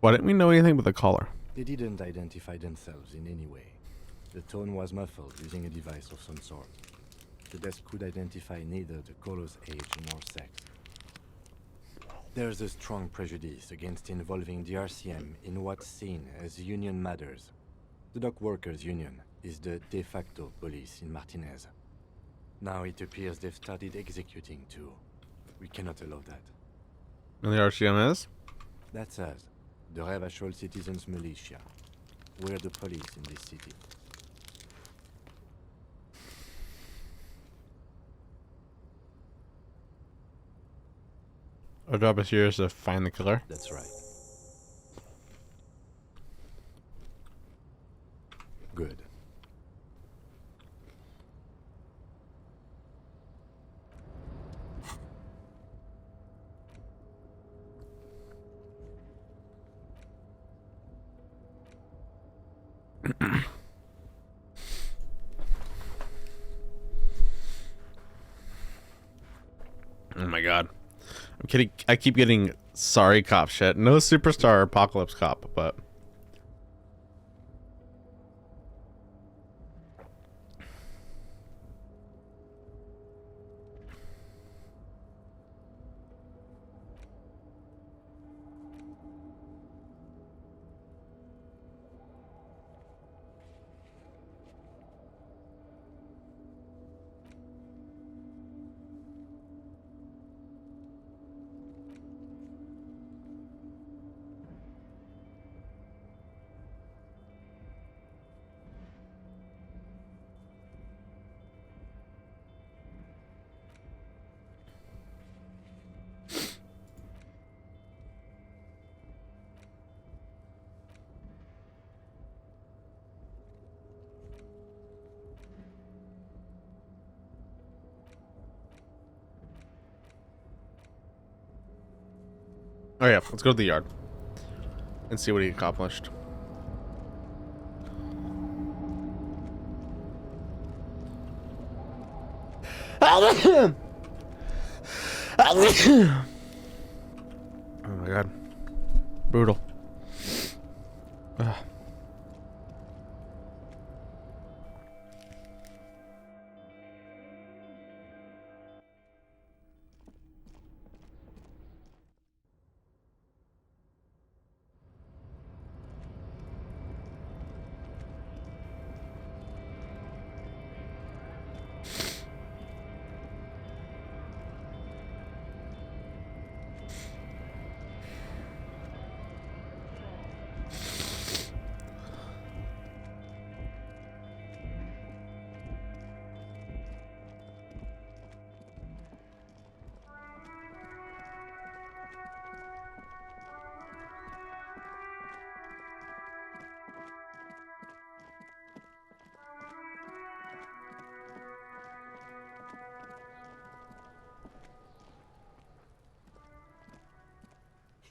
Why didn't we know anything about the caller? They didn't identify themselves in any way. The tone was muffled using a device of some sort. The desk could identify neither the caller's age nor sex. There's a strong prejudice against involving the RCM in what's seen as union matters. The dock workers' union is the de facto police in Martinez. Now it appears they've started executing too. We cannot allow that. And the RCM is? That's us, the Revachol Citizens Militia. We're the police in this city. Our job is here is to find the killer. That's right. Good. Oh my god. I'm kidding. I keep getting sorry cop shit. No superstar apocalypse cop, but oh yeah, let's go to the yard and see what he accomplished. Oh my god. Brutal. Ugh.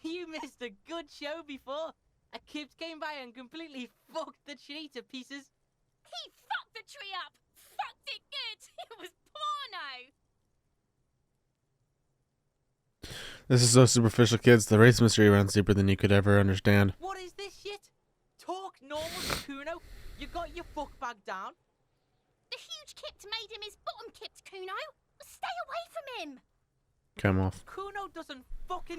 You missed a good show before. A kid came by and completely fucked the tree to pieces. He fucked the tree up! Fucked it good! It was porno! This is so superficial, kids. The race mystery runs deeper than you could ever understand. What is this shit? Talk normal to Kuno. You got your fuck bag down. The huge kipt made him his bottom kipt, Kuno. Stay away from him! Come off. Kuno doesn't fucking...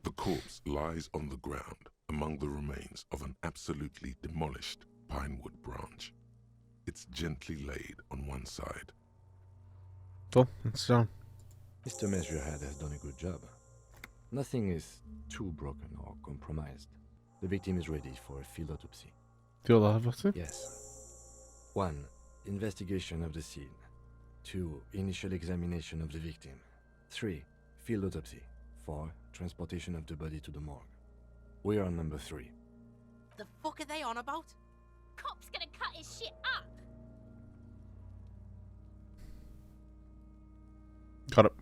The corpse lies on the ground among the remains of an absolutely demolished pinewood branch. It's gently laid on one side. Cool. It's done. Mr. Measurehead has done a good job. Nothing is too broken or compromised. The victim is ready for a field autopsy. Feel the autopsy? Yes. 1. Investigation of the scene. 2. Initial examination of the victim. 3. Field autopsy. 4. Transportation of the body to the morgue. We are on number 3. The fuck are they on about? Cop's gonna cut his shit up! Got it.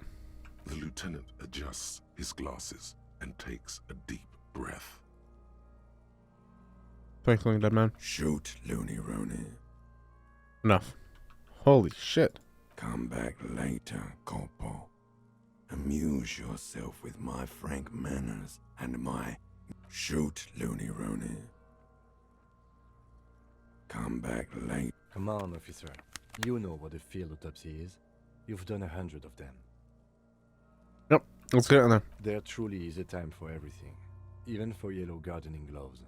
The lieutenant adjusts his glasses and takes a deep breath. Twinkling dead man. Shoot, Looney Rooney. Enough. Holy shit. Come back later, Corporal. Amuse yourself with my frank manners and my shoot, Looney Rooney. Come back late. Come on, officer. You know what a field autopsy is. You've done 100 of them. Yep. Let's get it in there. There truly is a time for everything, even for yellow gardening gloves.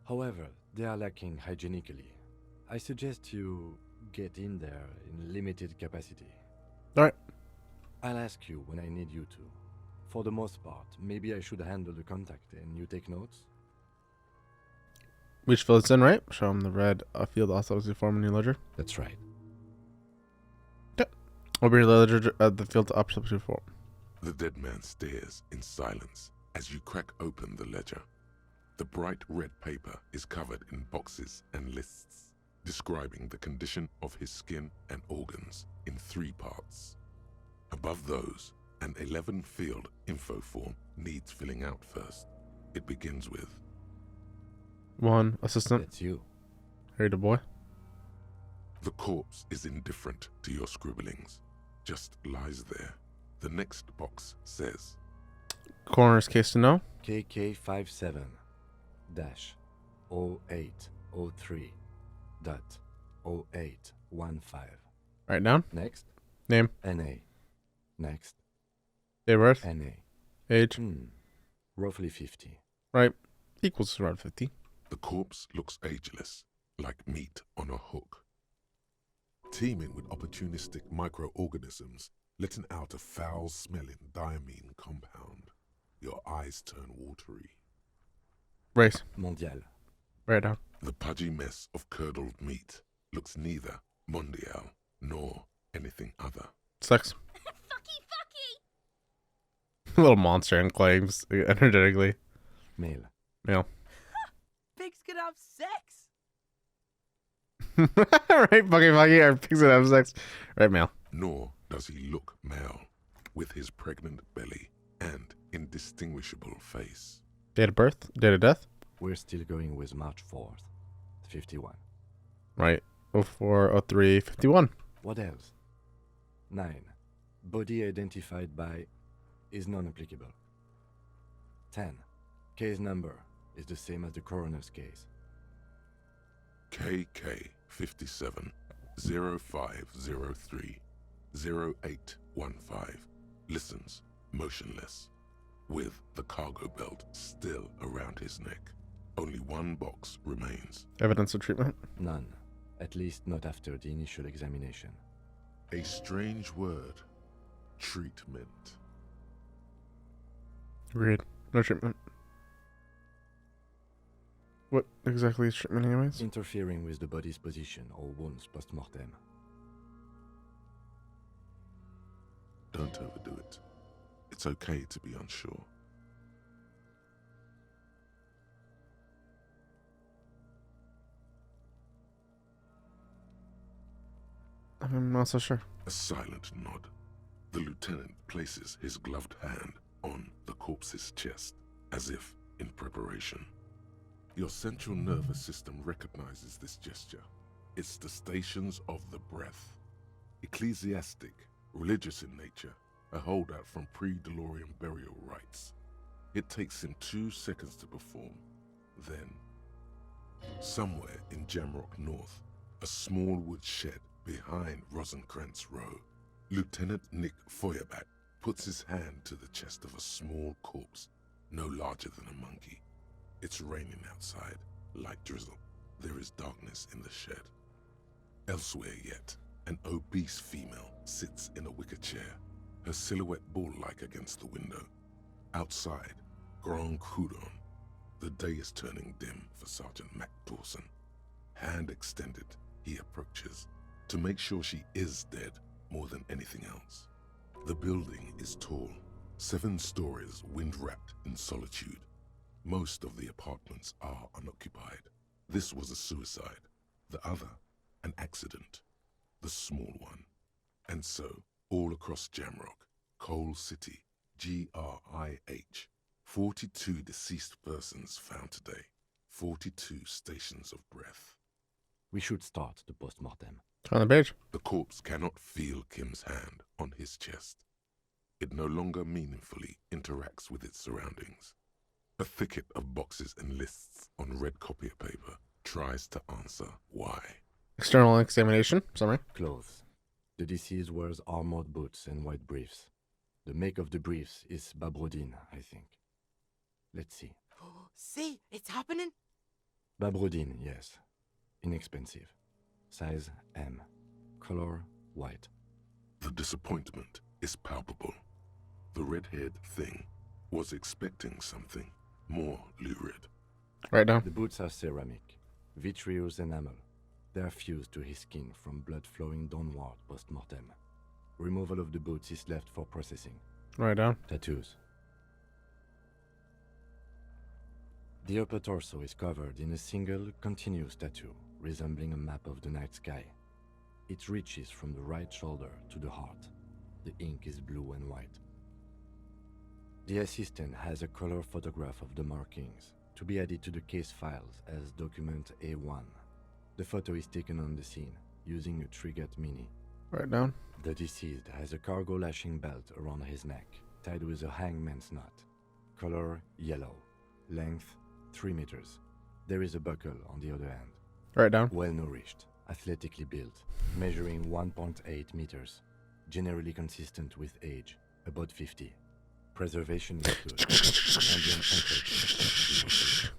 However, they are lacking hygienically. I suggest you get in there in limited capacity. Alright. I'll ask you when I need you to. For the most part, maybe I should handle the contact and you take notes? We should fill this in, right? Show him the red field autopsy form in your ledger. That's right. Yep. Open your ledger at the field autopsy form. The dead man stares in silence as you crack open the ledger. The bright red paper is covered in boxes and lists, describing the condition of his skin and organs in 3 parts. Above those, an 11-field info form needs filling out first. It begins with 1. Assistant. That's you. Harry the boy. the corpse is indifferent to your scribblings, just lies there. The next box says Coroner's case to know. KK57 0803 .0815. Write down. Next, Name. NA. Next, Date of birth. NA. Age. Roughly 50. Right. Equals around 50. the corpse looks ageless, like meat on a hook. Teeming with opportunistic microorganisms, letting out a foul-smelling diamine compound. Your eyes turn watery. Race. Mondial. Write it down. The pudgy mess of curdled meat looks neither mondial nor anything other. Sex. Fucky, fucky! Little monster and claims energetically. Male. Male. Pigs can have sex. Right, fucky, or pigs that have sex. Right, male. Nor does he look male, with his pregnant belly and indistinguishable face. Date of birth. Date of death. We're still going with March 4th. 51. Right. 04, 03, 51. What else? 9. Body identified by is non-applicable. 10. Case number is the same as the coroner's case. KK57 0503 0815 listens motionless, with the cargo belt still around his neck. Only one box remains. Evidence of treatment. None. At least not after the initial examination. A strange word. Treatment. Agreed. No treatment. What exactly is treatment anyways? Interfering with the body's position or wounds post-mortem. Don't overdo it. It's okay to be unsure. I'm not so sure. A silent nod. The lieutenant places his gloved hand on the corpse's chest, as if in preparation. Your central nervous system recognizes this gesture. It's the stations of the breath. Ecclesiastic, religious in nature, a holdout from pre-DeLorean burial rites. It takes him 2 seconds to perform. Then, somewhere in Jamrock North, a small wood shed behind Rosencrantz Row, Lieutenant Nick Feuerbach puts his hand to the chest of a small corpse, no larger than a monkey. It's raining outside, light drizzle. There is darkness in the shed. Elsewhere yet, an obese female sits in a wicker chair, her silhouette bull-like against the window. Outside, Grand Coudon. The day is turning dim for Sergeant Mac Dawson. Hand extended, he approaches, to make sure she is dead more than anything else. The building is tall, 7 stories wind-wrapped in solitude. Most of the apartments are unoccupied. This was a suicide. The other, an accident. The small one. And so, all across Jamrock, Coal City, GRIH, 42 deceased persons found today. 42 stations of breath. We should start the post-mortem. On the page. The corpse cannot feel Kim's hand on his chest. It no longer meaningfully interacts with its surroundings. A thicket of boxes and lists on red copier paper tries to answer why. External examination. Summary. Clothes. The deceased wears armored boots and white briefs. The make of the briefs is Babrodine, I think. Let's see. See, it's happening. Babrodine, yes. Inexpensive. Size M. Color white. The disappointment is palpable. The red-haired thing was expecting something more lurid. Right now. The boots are ceramic, vitreous enamel. They are fused to his skin from blood flowing downward post-mortem. Removal of the boots is left for processing. Right down. Tattoos. The upper torso is covered in a single, continuous tattoo, resembling a map of the night sky. It reaches from the right shoulder to the heart. The ink is blue and white. The assistant has a color photograph of the markings, to be added to the case files as document A1. The photo is taken on the scene, using a Trigat Mini. Right down. The deceased has a cargo lashing belt around his neck, tied with a hangman's knot. Color yellow. Length 3 meters. There is a buckle on the other end. Right down. Well nourished, athletically built, measuring 1.8 meters. Generally consistent with age, about 50. Preservation is good. Ambient temperature.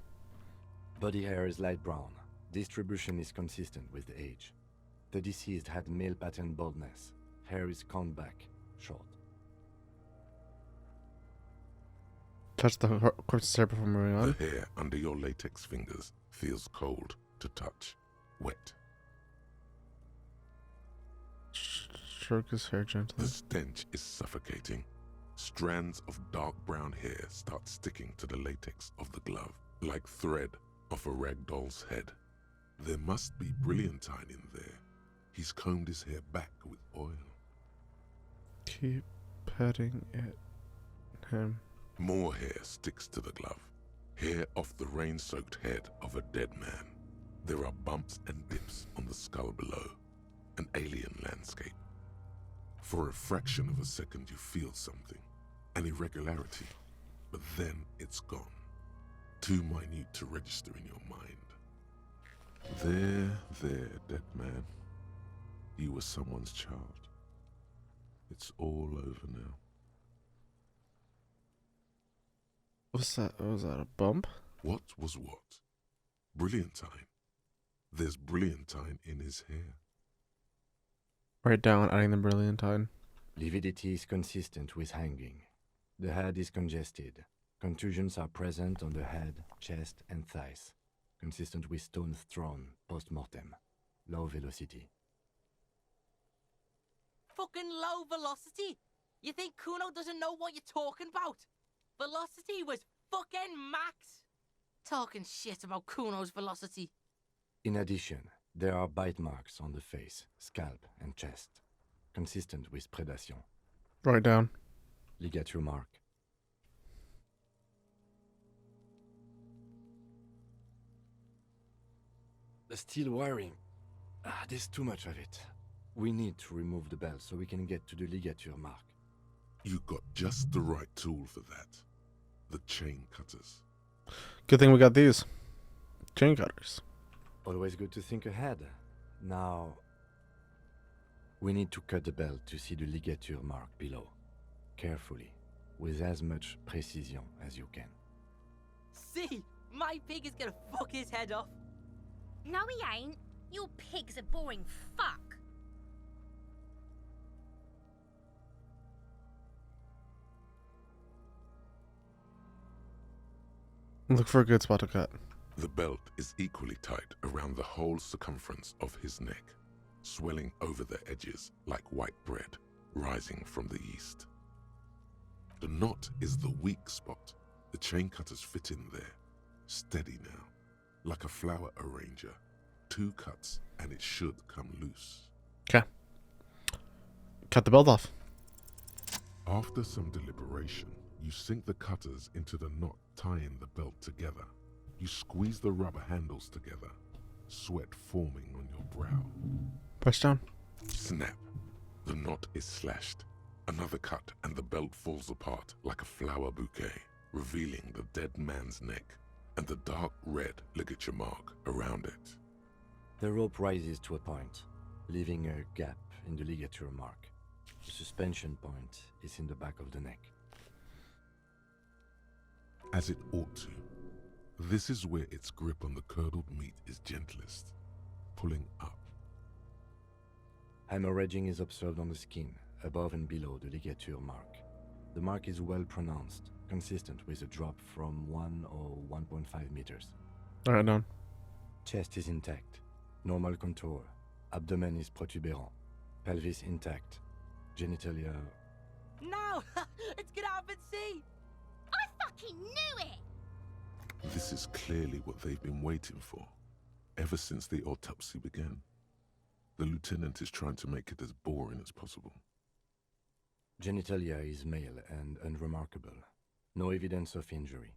Body hair is light brown. Distribution is consistent with age. The deceased had male pattern baldness. Hair is combed back, short. Touch the corpse's hair before moving on. The hair under your latex fingers feels cold to touch, wet. Stroke his hair gently. The stench is suffocating. Strands of dark brown hair start sticking to the latex of the glove, like thread off a rag doll's head. There must be brilliantine in there. He's combed his hair back with oil. Keep petting it. Him. More hair sticks to the glove. Hair off the rain-soaked head of a dead man. There are bumps and dips on the skull below. An alien landscape. For a fraction of a second you feel something. An irregularity. But then it's gone. Too minute to register in your mind. There, dead man. You were someone's child. It's all over now. What's that? Was that a bump? What was what? Brilliantine. There's brilliantine in his hair. Right down, adding the brilliantine. Lividity is consistent with hanging. The head is congested. Contusions are present on the head, chest, and thighs. Consistent with stones thrown post-mortem. Low velocity. Fucking low velocity. You think Kuno doesn't know what you're talking about? Velocity was fucking max. Talking shit about Kuno's velocity. In addition, there are bite marks on the face, scalp, and chest. Consistent with predation. Right down. Ligature mark. The steel wiring. There's too much of it. We need to remove the belt so we can get to the ligature mark. You got just the right tool for that. The chain cutters. Good thing we got these. Chain cutters. Always good to think ahead. Now, we need to cut the belt to see the ligature mark below. Carefully, with as much precision as you can. See, my pig is gonna fuck his head off. No, he ain't. Your pig's a boring fuck. Look for a good spot to cut. The belt is equally tight around the whole circumference of his neck, swelling over the edges like white bread rising from the east. The knot is the weak spot. The chain cutters fit in there, steady now, like a flower arranger. 2 cuts and it should come loose. Okay. Cut the belt off. After some deliberation, you sink the cutters into the knot tying the belt together. You squeeze the rubber handles together, sweat forming on your brow. Press down. Snap. The knot is slashed. Another cut and the belt falls apart like a flower bouquet, revealing the dead man's neck and the dark red ligature mark around it. The rope rises to a point, leaving a gap in the ligature mark. The suspension point is in the back of the neck. As it ought to. This is where its grip on the curdled meat is gentlest, pulling up. Hemorrhaging is observed on the skin, above and below the ligature mark. The mark is well pronounced, consistent with a drop from 1 or 1.5 meters. Alright, done. Chest is intact, normal contour. Abdomen is protuberant, pelvis intact, genitalia. No! Let's get out and see! I fucking knew it! This is clearly what they've been waiting for, ever since the autopsy began. The lieutenant is trying to make it as boring as possible. Genitalia is male and unremarkable. No evidence of injury.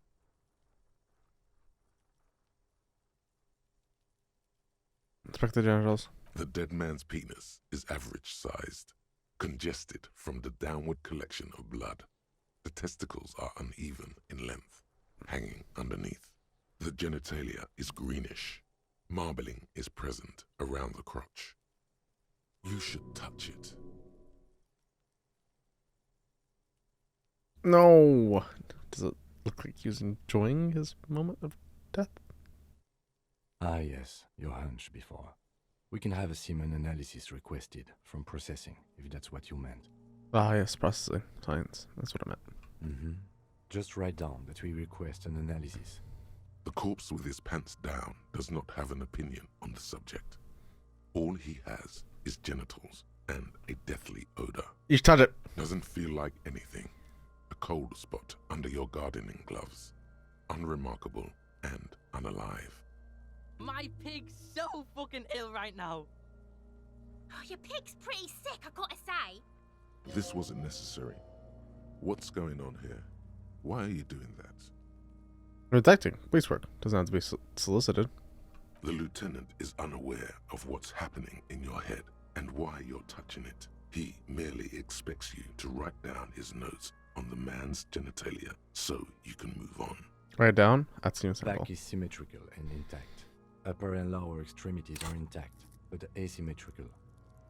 Inspect the genitals. The dead man's penis is average-sized, congested from the downward collection of blood. The testicles are uneven in length, hanging underneath. The genitalia is greenish. Marbling is present around the crotch. You should touch it. No! Does it look like he was enjoying his moment of death? Ah yes, your hunch before. We can have a semen analysis requested from processing, if that's what you meant. Ah, yes, processing. Science. That's what I meant. Mm-hmm. Just write down that we request an analysis. The corpse with his pants down does not have an opinion on the subject. All he has is genitals and a deathly odor. You should touch it. Doesn't feel like anything. A cold spot under your gardening gloves. Unremarkable and unalive. My pig's so fucking ill right now. Oh, your pig's pretty sick, I gotta say. This wasn't necessary. What's going on here? Why are you doing that? Detecting. Police work. Doesn't have to be solicited. The lieutenant is unaware of what's happening in your head and why you're touching it. He merely expects you to write down his notes on the man's genitalia so you can move on. Write down. That seems simple. Back is symmetrical and intact. Upper and lower extremities are intact, but asymmetrical.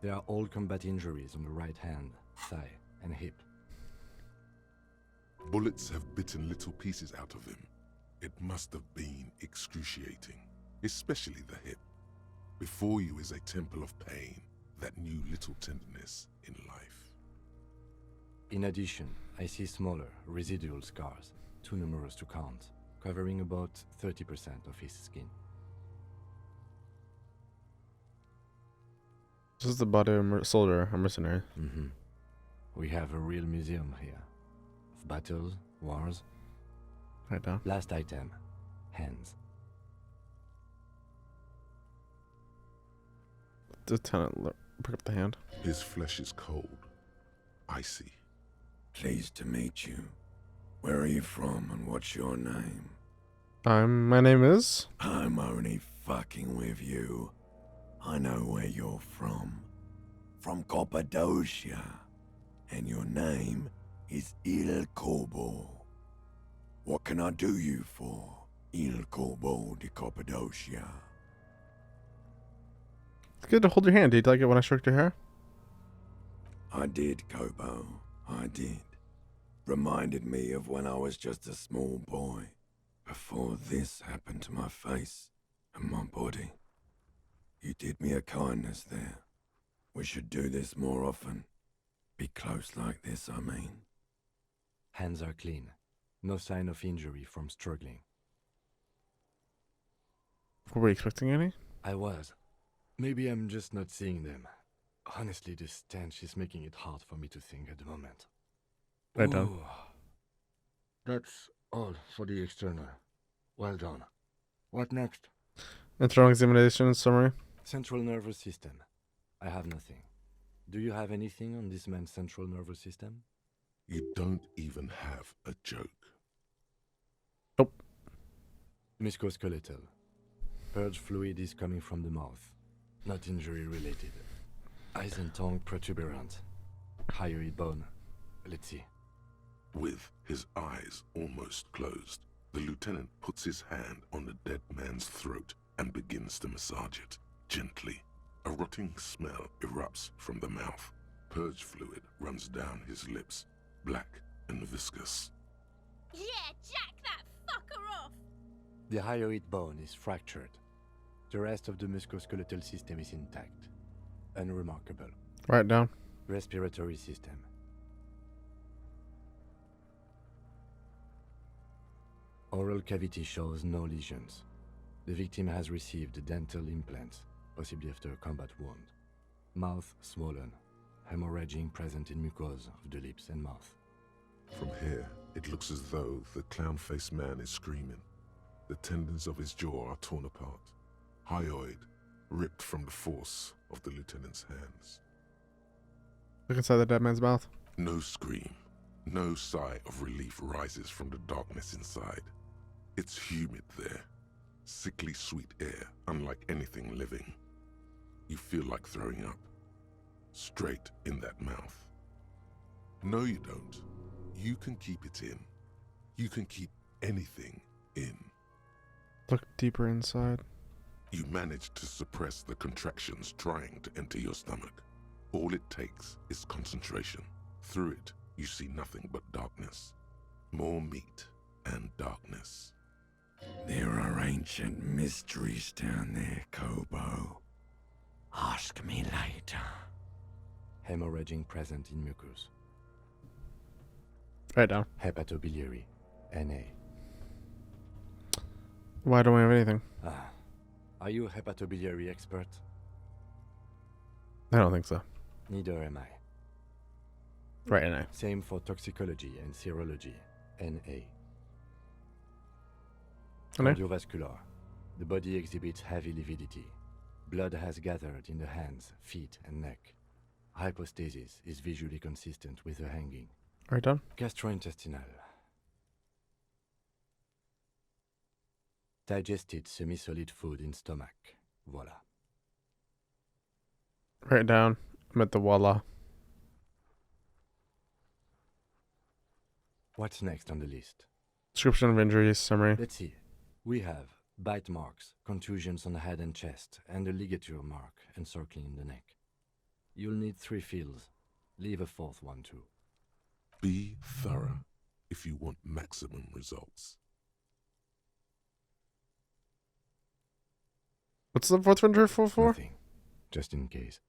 There are old combat injuries on the right hand, thigh, and hip. Bullets have bitten little pieces out of him. It must have been excruciating, especially the hip. Before you is a temple of pain that knew little tenderness in life. In addition, I see smaller, residual scars, too numerous to count, covering about 30% of his skin. This is the body of a soldier, a mercenary. Mm-hmm. We have a real museum here. Of battles, wars. Write down. Last item. Hands. Lieutenant, pick up the hand. His flesh is cold, icy. Pleased to meet you. Where are you from and what's your name? My name is... I'm only fucking with you. I know where you're from. From Cappadocia. And your name is Il Corbo. What can I do you for, Il Corbo de Cappadocia? It's good to hold your hand. Did you like it when I stroked your hair? I did, Kobo. I did. Reminded me of when I was just a small boy. Before this happened to my face and my body. You did me a kindness there. We should do this more often. Be close like this, I mean. Hands are clean. No sign of injury from struggling. Were we expecting any? I was. Maybe I'm just not seeing them. Honestly, this stench is making it hard for me to think at the moment. Right down. Ooh. That's all for the external. Well done. What next? Internal examination summary. Central nervous system. I have nothing. Do you have anything on this man's central nervous system? You don't even have a joke. Nope. Musculoskeletal. Purge fluid is coming from the mouth. Not injury related. Eyes and tongue protuberant. Hyoid bone. Let's see. With his eyes almost closed, the lieutenant puts his hand on the dead man's throat and begins to massage it, gently. A rotting smell erupts from the mouth. Purge fluid runs down his lips, black and viscous. Yeah, jack that fucker off! The hyoid bone is fractured. The rest of the musculoskeletal system is intact. Unremarkable. Write it down. Respiratory system. Oral cavity shows no lesions. The victim has received dental implants, possibly after a combat wound. Mouth swollen. Hemorrhaging present in mucosa of the lips and mouth. From here, it looks as though the clown-faced man is screaming. The tendons of his jaw are torn apart. Hyoid ripped from the force of the lieutenant's hands. Look inside the dead man's mouth. No scream, no sigh of relief rises from the darkness inside. It's humid there. Sickly sweet air, unlike anything living. You feel like throwing up. Straight in that mouth. No, you don't. You can keep it in. You can keep anything in. Look deeper inside. You manage to suppress the contractions trying to enter your stomach. All it takes is concentration. Through it, you see nothing but darkness. More meat and darkness. There are ancient mysteries down there, Kobo. Ask me later. Hemorrhaging present in mucus. Write it down. Hepatobiliary. Na. Why don't we have anything? Are you a hepatobiliary expert? I don't think so. Neither am I. Right, NA. Same for toxicology and serology. Na. NA? Cardiovascular. The body exhibits heavy lividity. Blood has gathered in the hands, feet, and neck. Hypostasis is visually consistent with the hanging. Write down. Gastrointestinal. Digested semi-solid food in stomach. Voila. Write it down. I'm at the voila. What's next on the list? Description of injuries, summary. Let's see. We have bite marks, contusions on the head and chest, and a ligature mark encircling the neck. You'll need 3 fields. Leave a 4th one too. Be thorough if you want maximum results. What's the fourth injury for? Nothing. Just in case.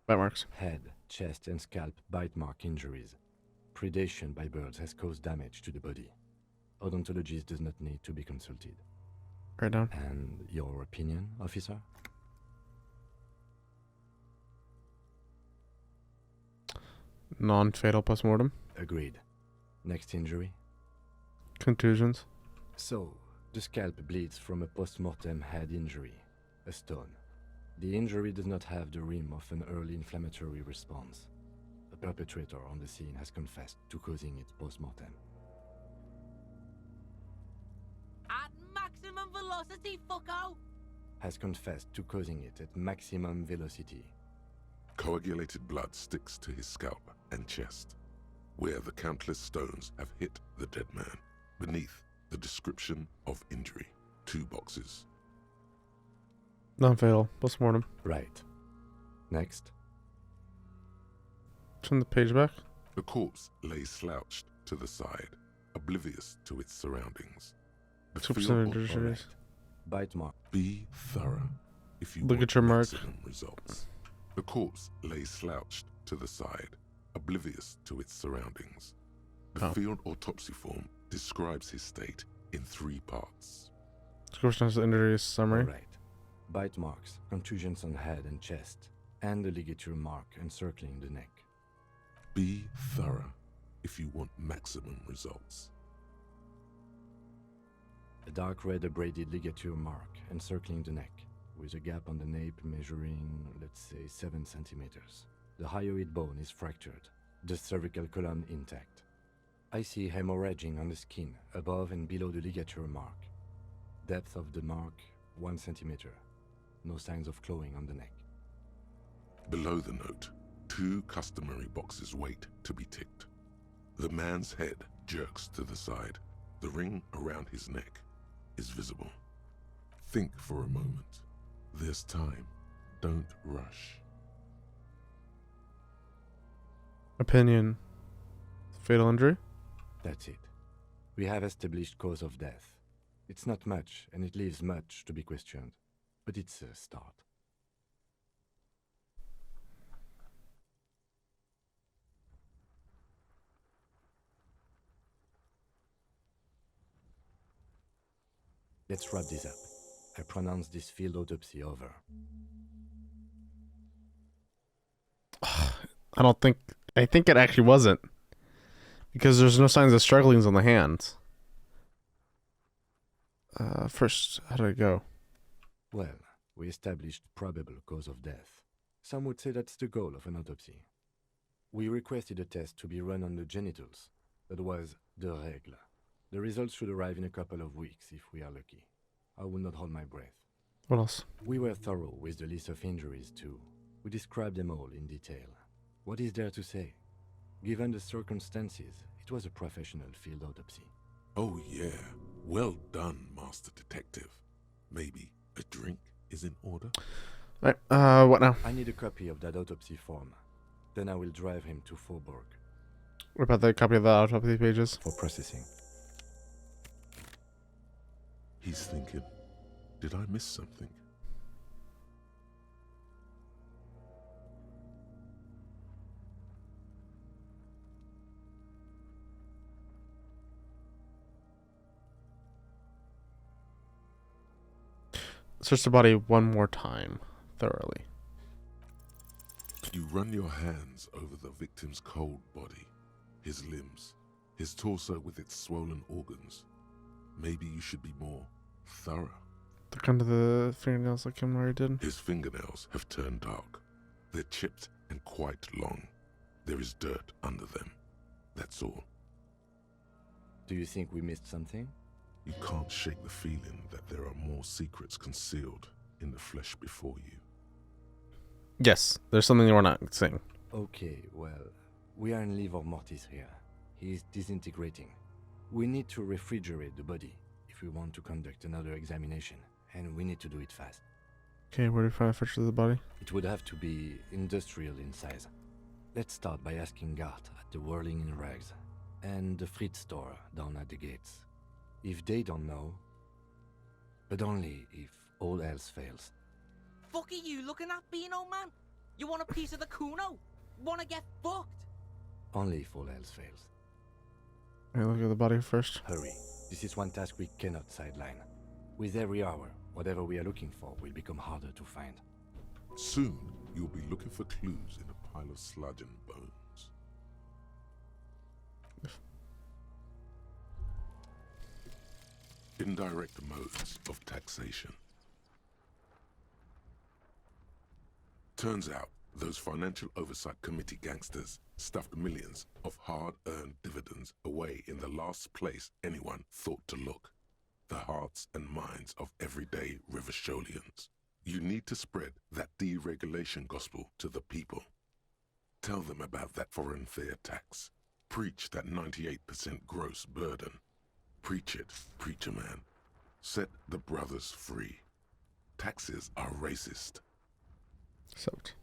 Bite marks. Head, chest, and scalp bite mark injuries. Predation by birds has caused damage to the body. Odontologist does not need to be consulted. Write it down. And your opinion, officer? Non-fatal postmortem. Agreed. Next injury? Contusions. So, the scalp bleeds from a post-mortem head injury, a stone. The injury does not have the rim of an early inflammatory response. The perpetrator on the scene has confessed to causing it post-mortem. At maximum velocity, fucko! Has confessed to causing it at maximum velocity. Coagulated blood sticks to his scalp and chest, where the countless stones have hit the dead man. Beneath, the description of injury. 2 boxes. Non-fatal postmortem. Right. Next. Turn the page back. The corpse lay slouched to the side, oblivious to its surroundings. The Description field of of injuries. Alright. Bite mark. Be thorough if you Look want at your mark. maximum results. The corpse lay slouched to the side, oblivious to its surroundings. The Oh. field autopsy form describes his state in 3 parts. Description of injuries, summary. Alright. Bite marks, contusions on head and chest, and a ligature mark encircling the neck. Be thorough if you want maximum results. A dark red abraded ligature mark encircling the neck, with a gap on the nape measuring, let's say, 7 centimeters. The hyoid bone is fractured, the cervical column intact. I see hemorrhaging on the skin, above and below the ligature mark. Depth of the mark, 1 centimeter. No signs of clawing on the neck. Below the note, 2 customary boxes wait to be ticked. The man's head jerks to the side. The ring around his neck is visible. Think for a moment. There's time. Don't rush. Opinion. Fatal injury? That's it. We have established cause of death. It's not much, and it leaves much to be questioned. But it's a start. Let's wrap this up. I pronounce this field autopsy over. I think it actually wasn't. Because there's no signs of strugglings on the hands. First, how did it go? Well, we established probable cause of death. Some would say that's the goal of an autopsy. We requested a test to be run on the genitals. That was the règle. The results should arrive in a couple of weeks if we are lucky. I will not hold my breath. What else? We were thorough with the list of injuries too. We described them all in detail. What is there to say? Given the circumstances, it was a professional field autopsy. Oh yeah, well done, Master Detective. Maybe a drink is in order? Right, what now? I need a copy of that autopsy form. Then I will drive him to Faubourg What about the copy of the autopsy pages? for processing. He's thinking, did I miss something? Search the body one more time, thoroughly. You run your hands over the victim's cold body, his limbs, his torso with its swollen organs. Maybe you should be more thorough. Look under the fingernails like him already did. His fingernails have turned dark. They're chipped and quite long. There is dirt under them. That's all. Do you think we missed something? You can't shake the feeling that there are more secrets concealed in the flesh before you. Yes, there's something we're not seeing. Okay, well, we are in livor mortis here. He is disintegrating. We need to refrigerate the body if we want to conduct another examination, and we need to do it fast. Okay, where do we find a picture of the body? It would have to be industrial in size. Let's start by asking Gart at the Whirling in Rags and the Fritz store down at the gates. If they don't know, but only if all else fails. Fuck are you looking at, Beano, man? You want a piece of the Kuno? Wanna get fucked? Only if all else fails. Alright, look at the body first. Hurry. This is one task we cannot sideline. With every hour, whatever we are looking for will become harder to find. Soon, you'll be looking for clues in a pile of sludge and bones. Indirect modes of taxation. Turns out, those Financial Oversight Committee gangsters stuffed millions of hard-earned dividends away in the last place anyone thought to look. The hearts and minds of everyday Riversholians. You need to spread that deregulation gospel to the people. Tell them about that foreign fair tax. Preach that 98% gross burden. Preach it, preacher man. Set the brothers free. Taxes are racist. Soaked.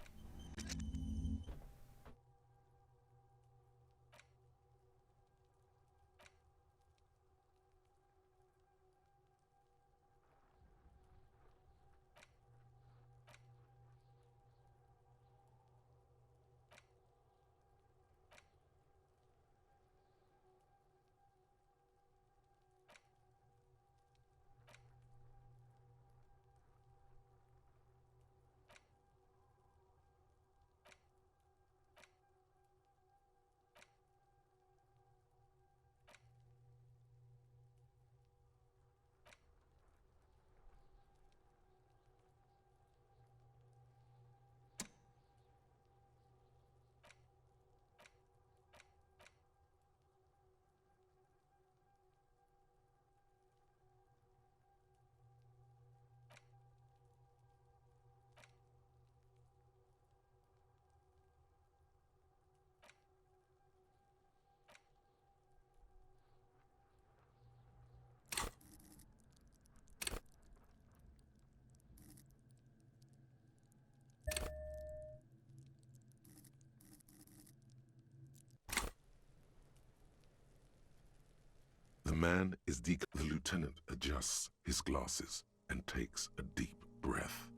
The man is The lieutenant adjusts his glasses and takes a deep breath.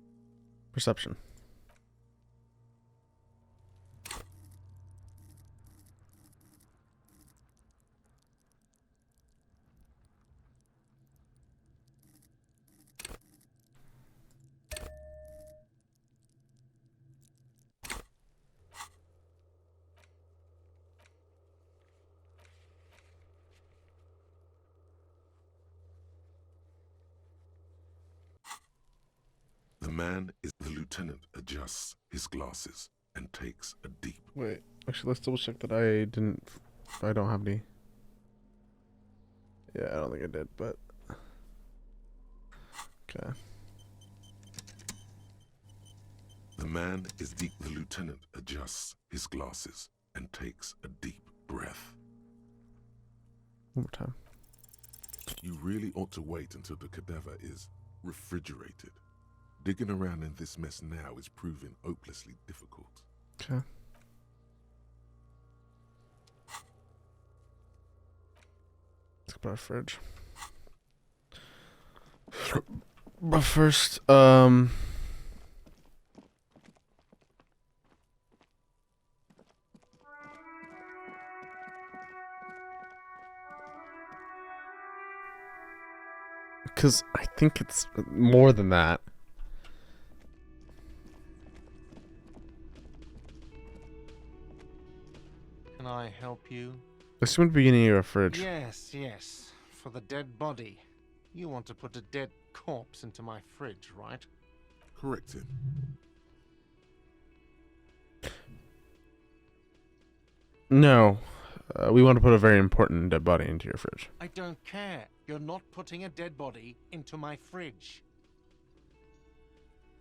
Perception. The man is The lieutenant adjusts his glasses and takes a deep. Wait, actually, let's double check that I don't have any. Yeah, I don't think I did, but okay. The man is The lieutenant adjusts his glasses and takes a deep breath. One more time. You really ought to wait until the cadaver is refrigerated. Digging around in this mess now is proving hopelessly difficult. Okay. Let's go by our fridge. But first, because I think it's more than that. Can I help you? This would be beginning of a fridge. Yes, yes. For the dead body. You want to put a dead corpse into my fridge, right? Correct him. No, we want to put a very important dead body into your fridge. I don't care. You're not putting a dead body into my fridge.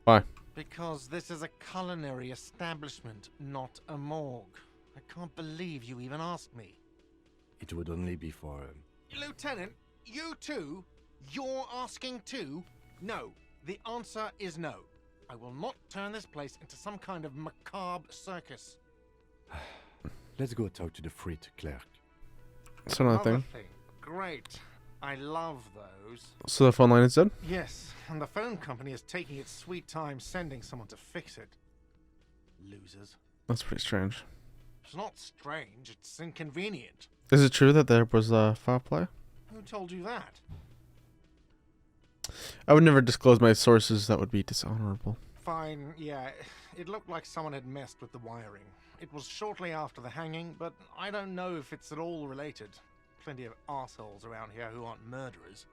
Why? Because this is a culinary establishment, not a morgue. I can't believe you even asked me. It would only be for... Lieutenant, you too? You're asking too? No. The answer is no. I will not turn this place into some kind of macabre circus. Let's go talk to the freight clerk. That's another thing. Great. I love those. So the phone line is dead? Yes, and the phone company is taking its sweet time sending someone to fix it. Losers. That's pretty strange. It's not strange, it's inconvenient. Is it true that there was foul play? Who told you that? I would never disclose my sources. That would be dishonorable. Fine, yeah. It looked like someone had messed with the wiring. It was shortly after the hanging, but I don't know if it's at all related. Plenty of assholes around here who aren't murderers.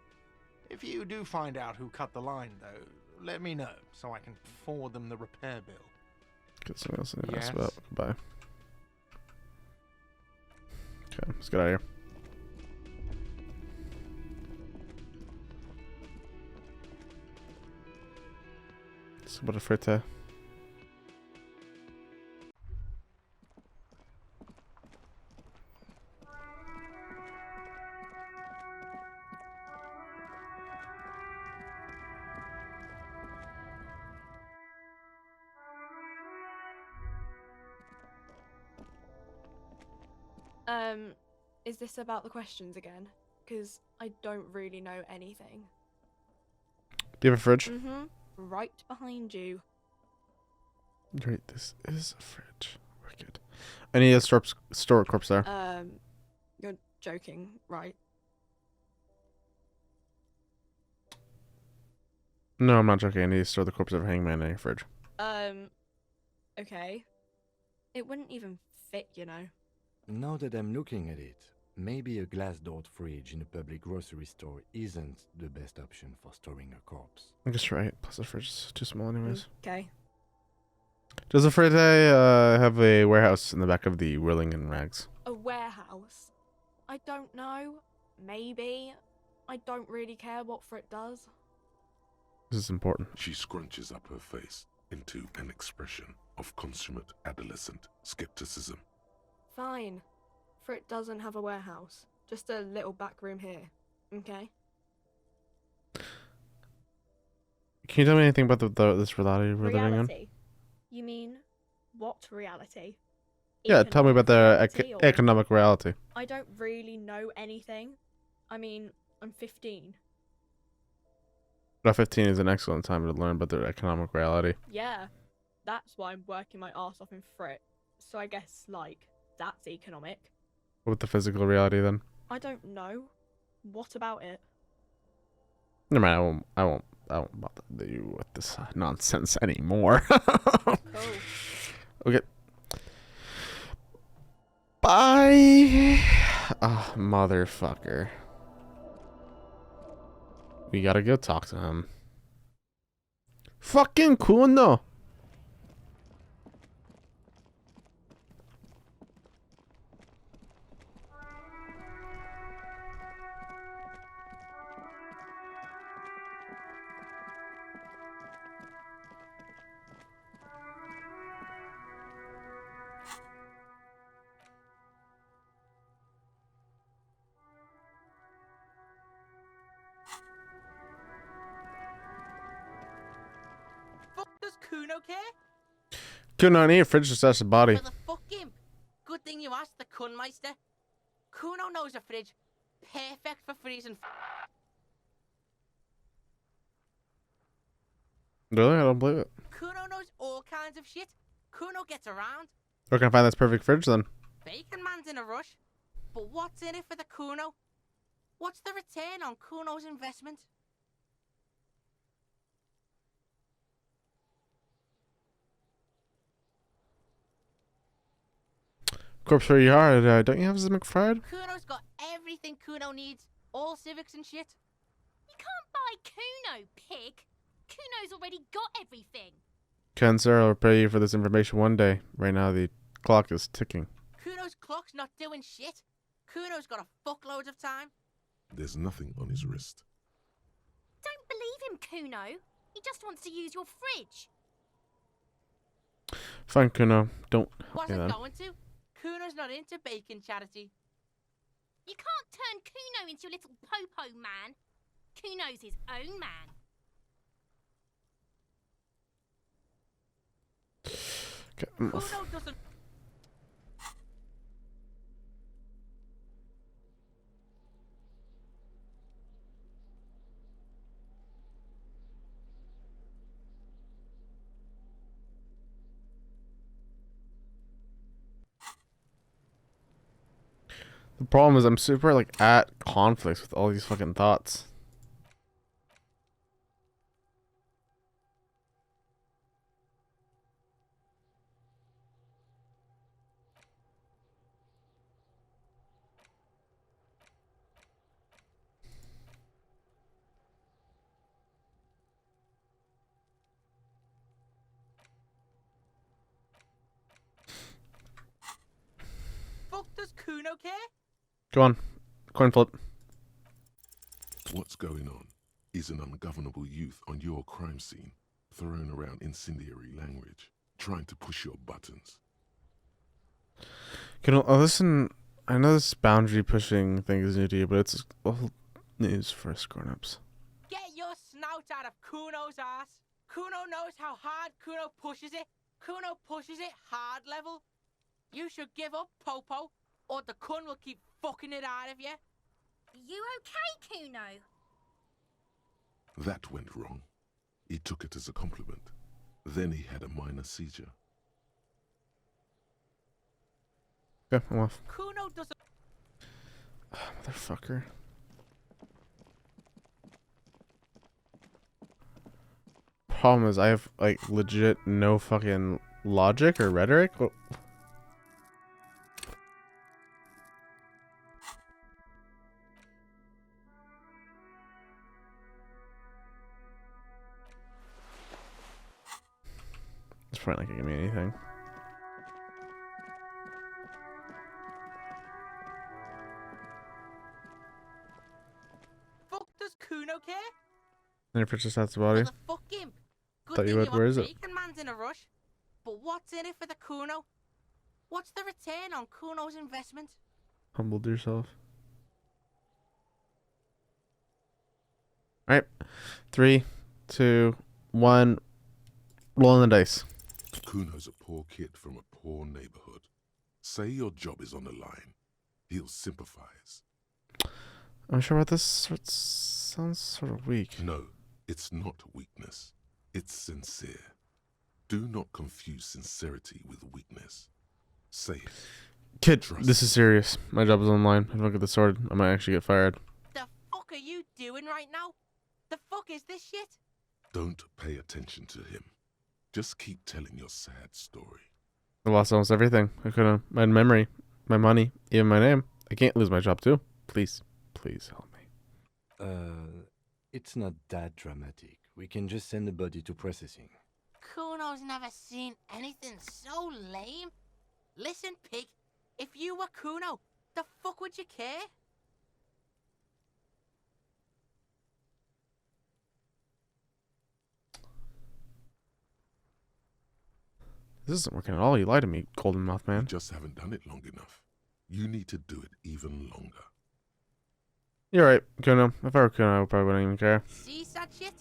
If you do find out who cut the line, though, let me know, so I can forward them the repair bill. Get something else to ask Yes. about. Goodbye. Okay, let's get out of here. Let's go to Fritte. Is this about the questions again? Because I don't really know anything. Do you have a fridge? Mm-hmm. Right behind you. Great, this is a fridge. Wicked. I need to store a corpse there. You're joking, right? No, I'm not joking. I need to store the corpse of a hangman in your fridge. Okay. It wouldn't even fit, you know. Now that I'm looking at it, maybe a glass-doored fridge in a public grocery store isn't the best option for storing a corpse. I guess you're right. Plus the fridge is too small anyways. Okay. Does the Fritte have a warehouse in the back of the Whirling and Rags? A warehouse? I don't know. Maybe. I don't really care what Frit does. This is important. She scrunches up her face into an expression of consummate adolescent skepticism. Fine. Frit doesn't have a warehouse. Just a little back room here. Okay? Can you tell me anything about this reality we're living in? Reality? You mean what reality? Yeah, tell me about the Economic reality or- economic reality. I don't really know anything. I mean, I'm 15. But 15 is an excellent time to learn about their economic reality. Yeah, that's why I'm working my ass off in Frit. So I guess, like, that's economic. What with the physical reality then? I don't know. What about it? Never mind, I won't bother you with this nonsense anymore. Cool. Okay. Bye. Ah, motherfucker. We gotta go talk to him. Fucking Kuno. Fuck does Kuno care? Kuno, I need a fridge to stash the body. For the fuck him. Good thing you asked the Kunmeister. Kuno knows a fridge. Perfect for freezing. Really? I don't believe it. Kuno knows all kinds of shit. Kuno gets around. Where can I find this perfect fridge then? Bacon Man's in a rush. But what's in it for the Kuno? What's the return on Kuno's investment? Corpse for your yard. Don't you have some McFried? Kuno's got everything Kuno needs. All civics and shit. You can't buy Kuno, pig. Kuno's already got everything. Ken, sir, I'll pay you for this information one day. Right now, the clock is ticking. Kuno's clock's not doing shit. Kuno's got a fuckload of time. There's nothing on his wrist. Don't believe him, Kuno. He just wants to use your fridge. Fine, Kuno. Don't. Okay, Wasn't then. going to. Kuno's not into bacon charity. You can't turn Kuno into your little popo man. Kuno's his own man. Okay. Kuno doesn't. The problem is I'm super like at conflicts with all these fucking thoughts. Fuck does Kuno care? Go on. Coin flip. What's going on is an ungovernable youth on your crime scene, throwing around incendiary language, trying to push your buttons. Listen, I know this boundary pushing thing is new to you, but it's old news for us grown-ups. Get your snout out of Kuno's ass. Kuno knows how hard Kuno pushes it. Kuno pushes it hard level. You should give up, Popo, or the Kun will keep fucking it out of you. You okay, Kuno? That went wrong. He took it as a compliment. Then he had a minor seizure. Okay, I'm off. Kuno doesn't. Motherfucker. Problem is I have like legit no fucking logic or rhetoric. Oh. It's probably not gonna give me anything. Fuck does Kuno care? Any purchase that's the body. For the fuck him. Good Thought you thing would. Where is it? Bacon Man's in a rush. But what's in it for the Kuno? What's the return on Kuno's investment? Humbled yourself. Alright. 3, 2, 1. Rolling the dice. Kuno's a poor kid from a poor neighborhood. Say your job is on the line. He'll sympathize. I'm sure about this. It sounds sort of weak. No, it's not weakness. It's sincere. Do not confuse sincerity with weakness. Say it. Kid, Trust this is serious. My job is online. If I don't get the sword, I might actually get fired. The fuck are you doing right now? The fuck is this shit? Don't pay attention to him. Just keep telling your sad story. I lost almost everything. I could have my memory, my money, even my name. I can't lose my job too. Please, please help me. It's not that dramatic. We can just send the body to processing. Kuno's never seen anything so lame. Listen, pig, if you were Kuno, the fuck would you care? This isn't working at all. You lied to me, golden mouth You man. just haven't done it long enough. You need to do it even longer. You're right, Kuno. If I were Kuno, I probably wouldn't even care. See, sad shit?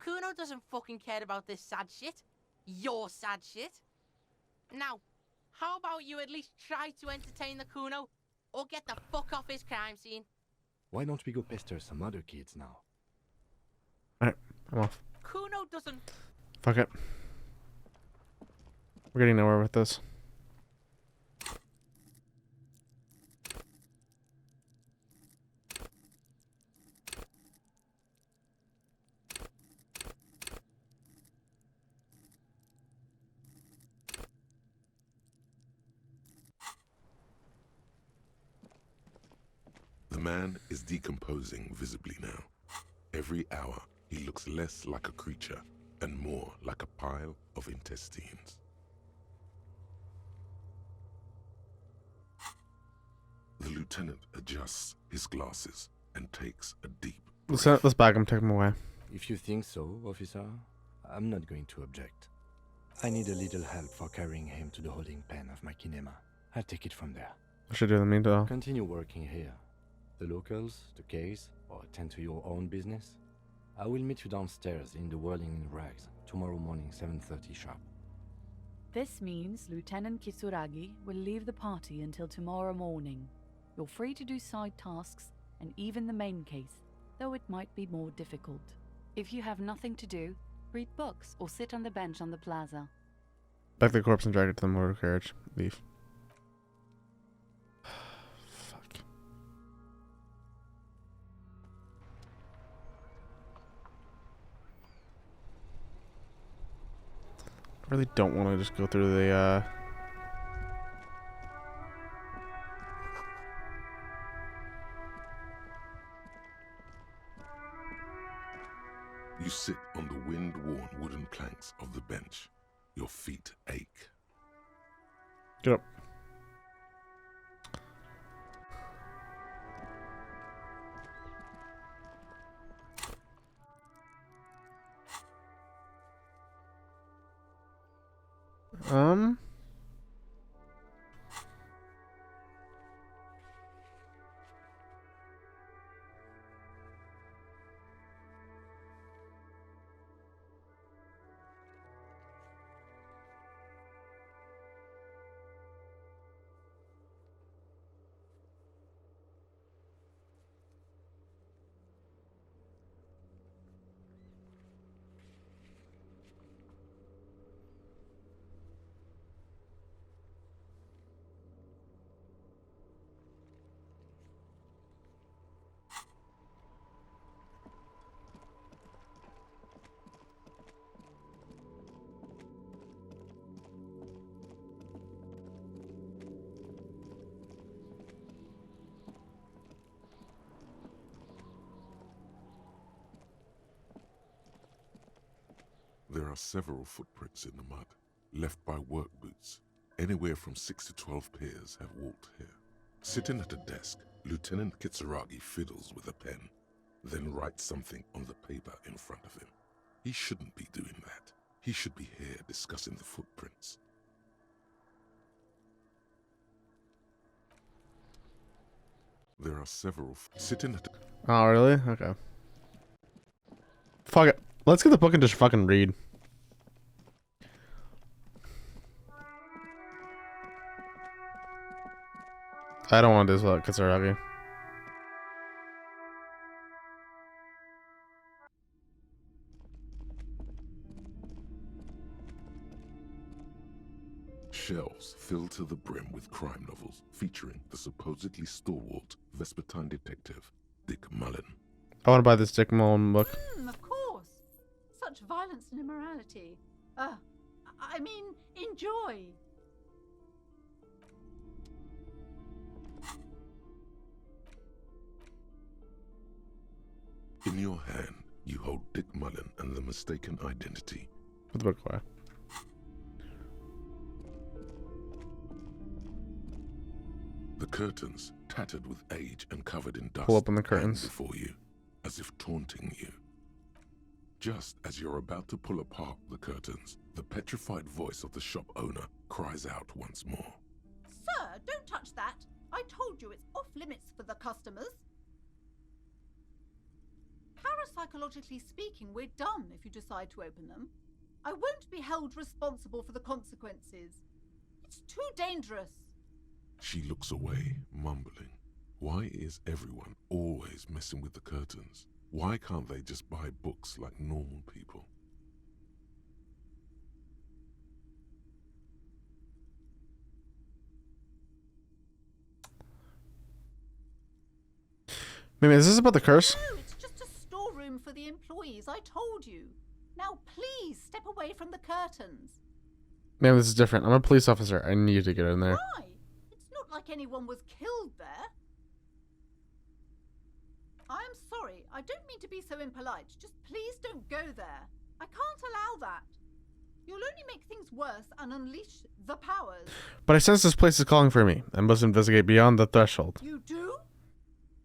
Kuno doesn't fucking care about this sad shit. Your sad shit. Now, how about you at least try to entertain the Kuno, or get the fuck off his crime scene? Why don't we go pester some other kids now? Alright, I'm off. Kuno doesn't... Fuck it. We're getting nowhere with this. The man is decomposing visibly now. Every hour, he looks less like a creature and more like a pile of intestines. The lieutenant adjusts his glasses and takes a deep breath. Let's bag him, take him away. If you think so, officer, I'm not going to object. I need a little help for carrying him to the holding pen of my kinema. I'll take it from there. I should do in the meantime. Continue working here. The locals, the case, or attend to your own business. I will meet you downstairs in the Whirling in Rags tomorrow morning, 7:30 sharp. This means Lieutenant Kitsuragi will leave the party until tomorrow morning. You're free to do side tasks and even the main case, though it might be more difficult. If you have nothing to do, read books or sit on the bench on the plaza. Back the corpse and drag it to the motor carriage. Leave. Fuck. I really don't want to just go through the, You sit on the wind-worn wooden planks of the bench. Your feet ache. Get up. There are several footprints in the mud, left by work boots. Anywhere from 6 to 12 pairs have walked here. Sitting at a desk, Lieutenant Kitsuragi fiddles with a pen, then writes something on the paper in front of him. He shouldn't be doing that. He should be here discussing the footprints. There are several sitting at a... Oh, really? Okay. Fuck it. Let's get the book and just fucking read. I don't want to do this without Kitsuragi. Shelves filled to the brim with crime novels featuring the supposedly stalwart Vespertine detective, Dick Mullen. I want to buy this Dick Mullen book. Of course. Such violence and immorality. I mean, enjoy. In your hand, you hold Dick Mullen and the mistaken identity. Put the book away. The curtains, tattered with age and covered in dust, Pull open the hang curtains. before you, as if taunting you. Just as you're about to pull apart the curtains, the petrified voice of the shop owner cries out once more. Sir, don't touch that. I told you it's off limits for the customers. Parapsychologically speaking, we're done if you decide to open them. I won't be held responsible for the consequences. It's too dangerous. She looks away, mumbling. Why is everyone always messing with the curtains? Why can't they just buy books like normal people? Maybe is this about the curse? No, it's just a storeroom for the employees, I told you. Now please step away from the curtains. Man, this is different. I'm a police officer. I need to get in there. Why? It's not like anyone was killed there. I'm sorry, I don't mean to be so impolite. Just please don't go there. I can't allow that. You'll only make things worse and unleash the powers. But I sense this place is calling for me. I must investigate beyond the threshold. You do?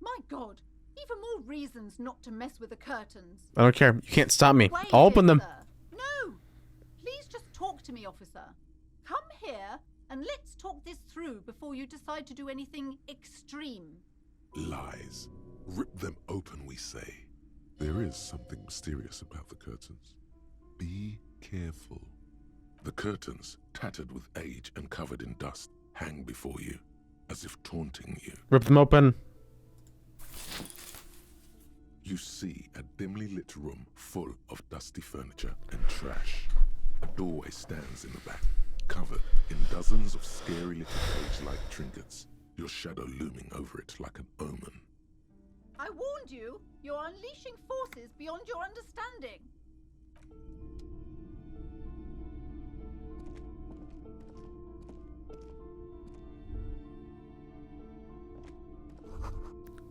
My God, even more reasons not to mess with the curtains. I don't care. You can't stop me. Wait I'll open here, them. sir. No! Please just talk to me, officer. Come here and let's talk this through before you decide to do anything extreme. Lies. Rip them open, we say. There is something mysterious about the curtains. Be careful. The curtains, tattered with age and covered in dust, hang before you, as if taunting you. Rip them open. You see a dimly lit room full of dusty furniture and trash. A doorway stands in the back, covered in dozens of scary little cage-like trinkets, your shadow looming over it like an omen. I warned you, you're unleashing forces beyond your understanding.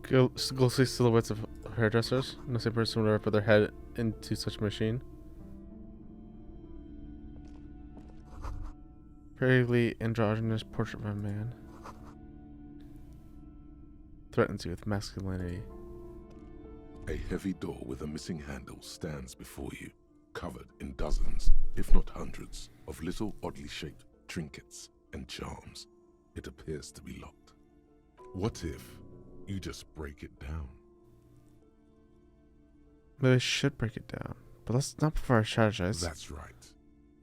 Ghostly silhouettes of hairdressers. No same person would ever put their head into such a machine. Vaguely androgynous portrait of a man. Threatens you with masculinity. A heavy door with a missing handle stands before you, covered in dozens, if not hundreds, of little oddly shaped trinkets and charms. It appears to be locked. What if you just break it down? Maybe I should break it down. But let's not before I strategize. That's right.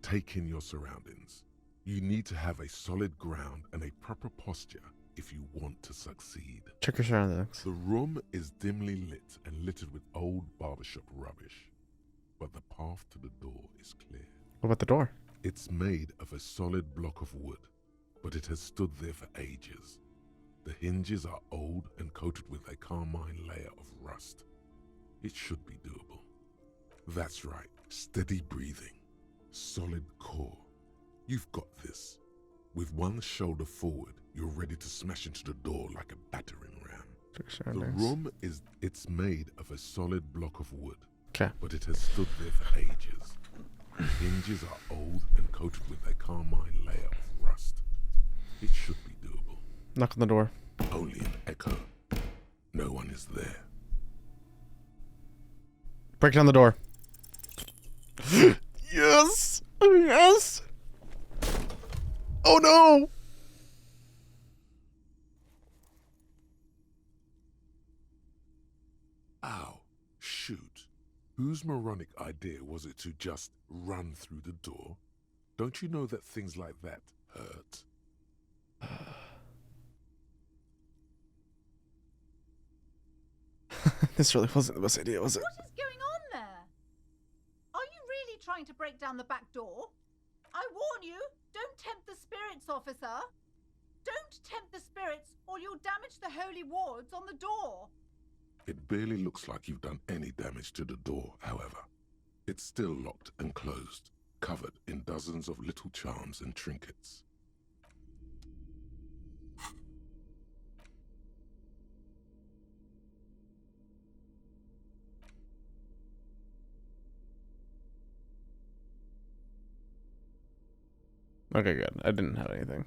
Take in your surroundings. You need to have a solid ground and a proper posture if you want to succeed. Check your surroundings. The room is dimly lit and littered with old barbershop rubbish, but the path to the door is clear. What about the door? It's made of a solid block of wood, but it has stood there for ages. The hinges are old and coated with a carmine layer of rust. It should be doable. That's right, steady breathing, solid core. You've got this. With one shoulder forward, you're ready to smash into the door like a battering ram. Check your The surroundings. room it's made of a solid block of wood, Okay. but it has stood there for ages. The hinges are old and coated with a carmine layer of rust. It should be doable. Knock on the door. Only an echo. No one is there. Break down the door. Yes! Yes! Oh no! Ow. Shoot. Whose moronic idea was it to just run through the door? Don't you know that things like that hurt? This really wasn't the best idea, was it? What is going on there? Are you really trying to break down the back door? I warn you, Don't tempt the spirits, officer. Don't tempt the spirits, or you'll damage the holy wards on the door. It barely looks like you've done any damage to the door, however. It's still locked and closed, covered in dozens of little charms and trinkets. Okay, good. I didn't have anything.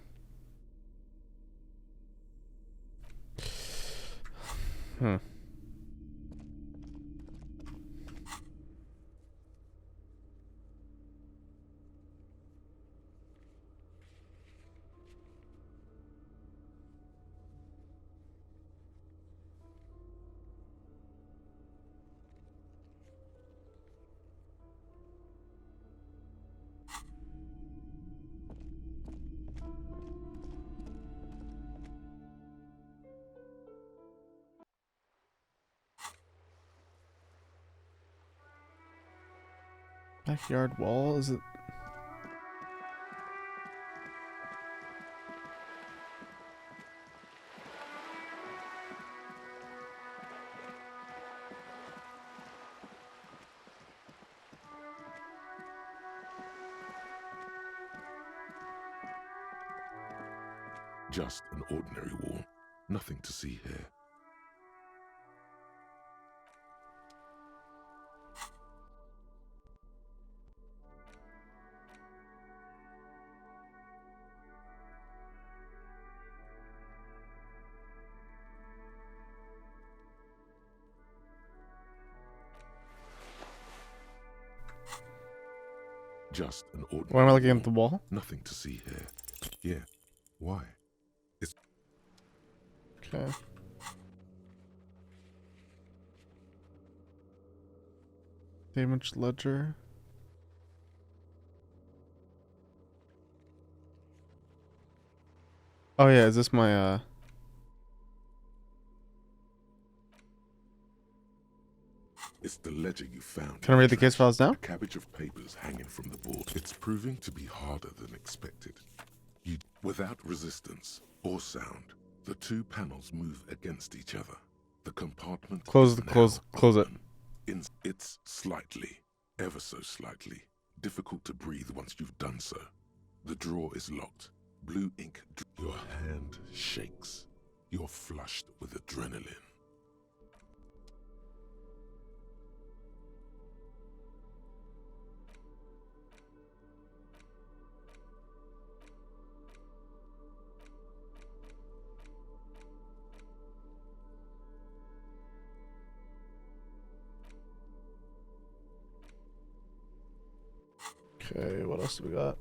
Hmm. Backyard wall? Is it? Just an ordinary wall. Nothing to see here. Just an ordinary Why am I looking wall. at the wall? Nothing to see here. Yeah. Why? It's Okay. Damage ledger. Oh yeah, is this my It's the ledger you found. Can I read the case files now? A cabbage of papers hanging from the board. It's proving to be harder than expected. Without resistance or sound, the two panels move against each other. The compartment Close is the now close it. open. It's slightly, ever so slightly, difficult to breathe once you've done so. The drawer is locked. Blue ink. Your hand shakes. You're flushed with adrenaline. Okay, what else do we got?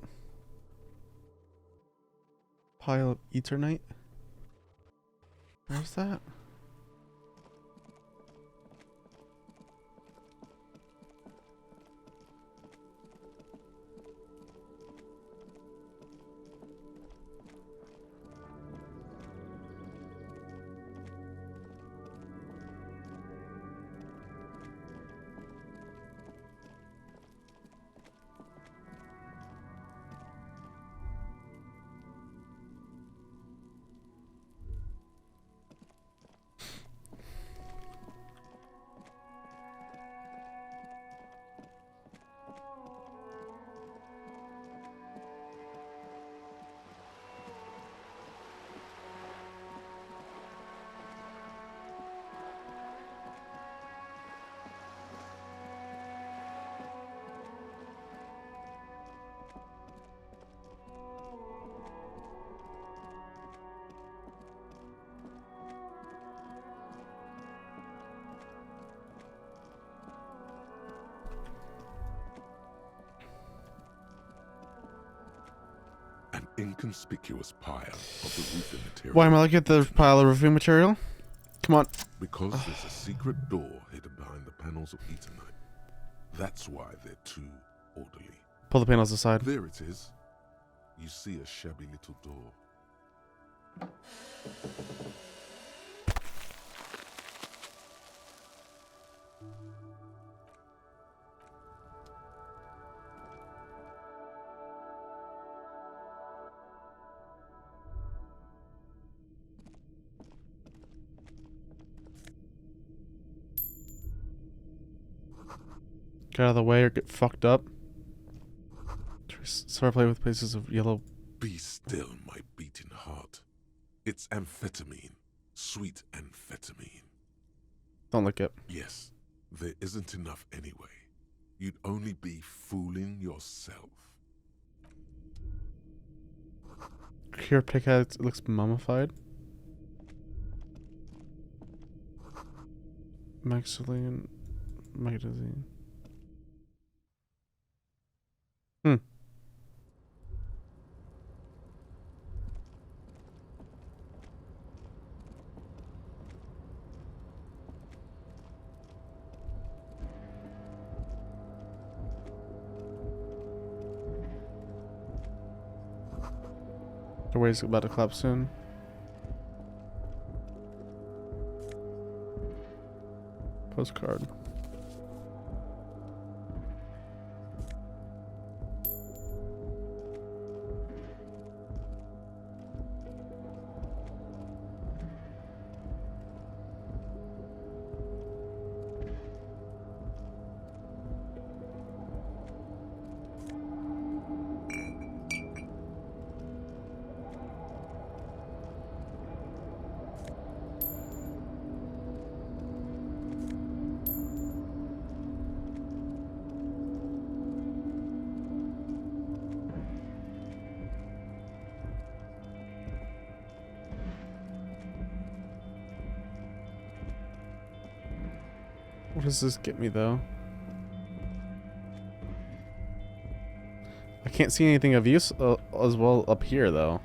Pile of Eternite? Where's that? An inconspicuous pile of the roofing material. Why am I looking at the pile of roofing material? Come on. Because there's a secret door hidden behind the panels of Eternite. That's why they're too orderly. Pull the panels aside. There it is. You see a shabby little door. Get out of the way or get fucked up. Start playing with places of yellow. Be still, my beating heart. It's amphetamine. Sweet amphetamine. Don't lick it. Yes, there isn't enough anyway. You'd only be fooling yourself. Here, pickaxe. It looks mummified. Maxillian magazine. The wave's about to collapse soon. Postcard. What does this get me, though? I can't see anything of use as well up here, though.